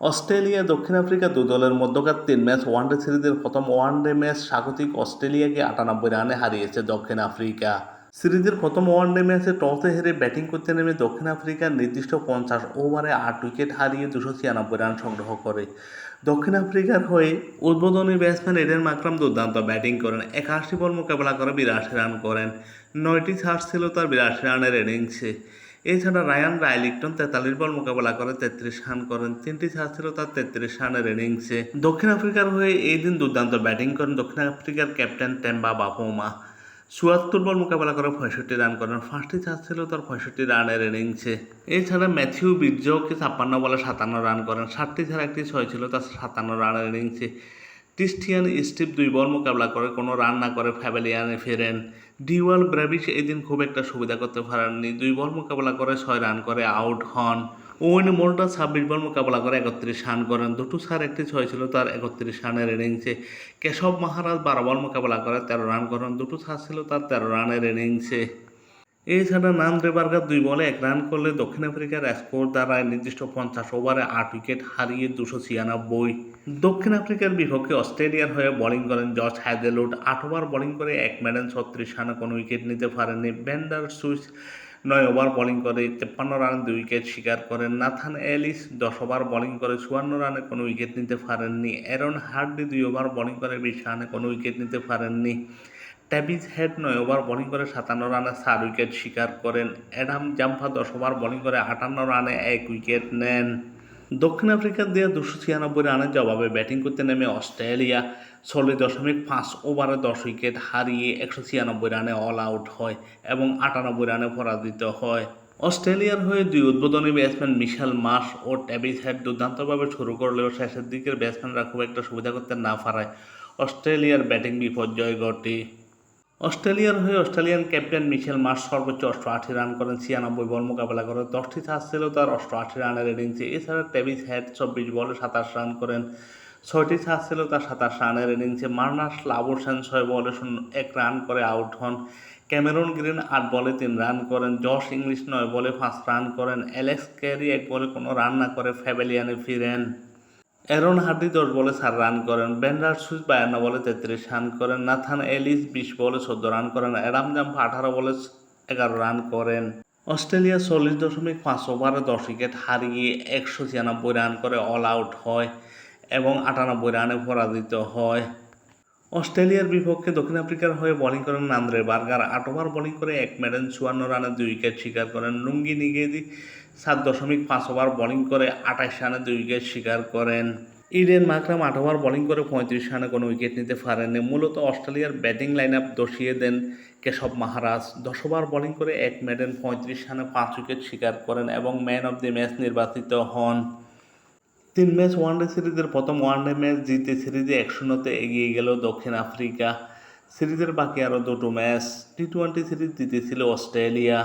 Australia দক্ষিণ Africa দুই দলের মধ্যকার 3 ম্যাচ ওয়ানডে সিরিজের প্রথম ওয়ানডে ম্যাচ স্বাগতিক অস্ট্রেলিয়াকে 98 রানে হারিয়েছে দক্ষিণ আফ্রিকা। সিরিজের প্রথম ওয়ানডে ম্যাচে টসে হেরে ব্যাটিং করতে নেমে দক্ষিণ আফ্রিকা নির্দিষ্ট 50 ওভারে 8 উইকেট হারিয়ে 296 রান সংগ্রহ করে। দক্ষিণ আফ্রিকার হয়ে উদ্বোধনী ব্যাটসম্যান এডেন মাকরাম দুর্দান্ত ব্যাটিং করেন, 81 বল মোকাবেলা করে 82 রান করেন। 9টি ছাড় ছিল তার 82 রানের ইনিংসে। এছাড়া রায়ান রাইলিংটন 43 বল মোকাবেলা করে 33 রান করেন, 3টি ছাড় ছিল তার 33 রানের ইনিংসে। দক্ষিণ আফ্রিকার হয়ে এই দিন দুর্দান্ত ব্যাটিং করেন দক্ষিণ আফ্রিকার ক্যাপ্টেন টেম্বা বাফুমা। 74 বল মোকাবেলা করে 65 রান করেন, 5টি ছাড় ছিল তার 65 রানের ইনিংসে। এছাড়া ম্যাথিউ বিটজোকে 56 বলে 57 রান করেন, 7টি ছাড়া 1টি 6 ছিল তার 57 রানের ইনিংসে। ক্রিস্টিয়ান স্টিভ 2 বল মোকাবেলা করে কোনো রান না করে প্যাভিলিয়নে ফেরেন। ডিওয়াল ব্রেভিস এদিন খুব একটা সুবিধা করতে পারেননি, 2 বল মোকাবেলা করে 6 রান করে আউট হন। ওয়েন মোল্টার 26 বল মোকাবেলা করে 31 রান করেন, 2টো ছাড় 1টি 6 ছিল তার 31 রানের ইনিংসে। কেশব মহারাজ 12 বল মোকাবেলা করে 13 রান করেন, 2টো ছাড় ছিল তার 13 রানের ইনিংসে। এছাড়া নান্দ্রে বার্গার 2 বলে 1 রান করলে দক্ষিণ আফ্রিকার স্কোর দাঁড়ায় নির্দিষ্ট 50 ওভারে 8 উইকেট হারিয়ে 296। দক্ষিণ আফ্রিকার বিপক্ষে অস্ট্রেলিয়ার হয়ে বোলিং করেন জশ হ্যাজেলউড, 8 ওভার বোলিং করে 1 মেডেন 36 রানে কোনো উইকেট নিতে পারেননি। ভ্যান্ডার সুইস 9 ওভার বোলিং করে 53 রানে 2 উইকেট শিকার করেন। নাথান এলিস 10 ওভার বোলিং করে 54 রানে কোনো উইকেট নিতে পারেননি। অ্যারন হার্ডি 2 ওভার বোলিং করে 20 রানে কোনো উইকেট নিতে পারেননি। ট্যাভিস হেড 9 ওভার বোলিং করে 57 রানে 4 উইকেট শিকার করেন। অ্যাডাম জাম্পা 10 ওভার বোলিং করে 58 রানে 1 উইকেট নেন। দক্ষিণ আফ্রিকার দেওয়া 296 রানের জবাবে ব্যাটিং করতে নেমে অস্ট্রেলিয়া 40.5 ওভারে 10 উইকেট হারিয়ে 196 রানে অল আউট হয় এবং 98 রানে পরাজিত হয়। অস্ট্রেলিয়ার হয়ে 2 উদ্বোধনী ব্যাটসম্যান মিশেল মার্শ ও ট্যাভিস হেড দুর্দান্তভাবে শুরু করলেও শেষের দিকের ব্যাটসম্যানরা খুব একটা সুবিধা করতে না পারায় অস্ট্রেলিয়ার ব্যাটিং বিপর্যয় ঘটে। অস্ট্রেলিয়ার হয়ে অস্ট্রেলিয়ান ক্যাপ্টেন মিশেল মার্শ সর্বোচ্চ 88 রান করেন, 96 বল মোকাবেলা করে 10টি ছাড় ছিল তার 88 রানের ইনিংসে। এছাড়া ট্যাভিস হেড 24 বলে 27 রান করেন, 6টি ছাড় ছিল তার 27 রানের ইনিংসে। মার্নাস লাবুশেন 6 বলে 1 রান করে আউট হন। ক্যামেরন গ্রিন 8 বলে 3 রান করেন, জশ ইংলিশ 9 বলে 5 রান করেন। অ্যালেক্স ক্যারি 1 বলে কোনো রান না করে প্যাভিলিয়নে ফিরেন। অ্যারন হার্ডি 10 বলে 4 রান করেন, ভ্যান্ডার সুইস 52 বলে 33 রান করেন, নাথান এলিস 20 বলে 14 রান করেন, অ্যাডাম জাম্পা 18 বলে 11 রান করেন। অস্ট্রেলিয়া 40.5 ওভারে 10 উইকেট হারিয়ে 196 রান করে অল আউট হয় এবং 98 রানে পরাজিত হয়। অস্ট্রেলিয়ার বিপক্ষে দক্ষিণ আফ্রিকার হয়ে বোলিং করেন নান্দ্রে বার্গার, 8 ওভার বোলিং করে 1 মেডেন 54 রানে 2 উইকেট শিকার করেন। লুঙ্গি নিগেদি 7.5 ওভার বোলিং করে 28 রানে 2 উইকেট শিকার করেন। ইডেন মাকরাম 8 ওভার বোলিং করে 35 রানে কোনো উইকেট নিতে পারেননি। মূলত অস্ট্রেলিয়ার ব্যাটিং লাইন আপ দর্শিয়ে দেন কেশব মহারাজ, 10 ওভার বোলিং করে 1 মেডেন 35 রানে 5 উইকেট শিকার করেন এবং ম্যান অব দি ম্যাচ নির্বাচিত হন। 3 ম্যাচ ওয়ানডে সিরিজের প্রথম ওয়ানডে ম্যাচ জিতে সিরিজে 1-0 এগিয়ে গেল দক্ষিণ আফ্রিকা। সিরিজের বাকি আরও 2টো ম্যাচ টি-20 সিরিজ জিতেছিল অস্ট্রেলিয়া।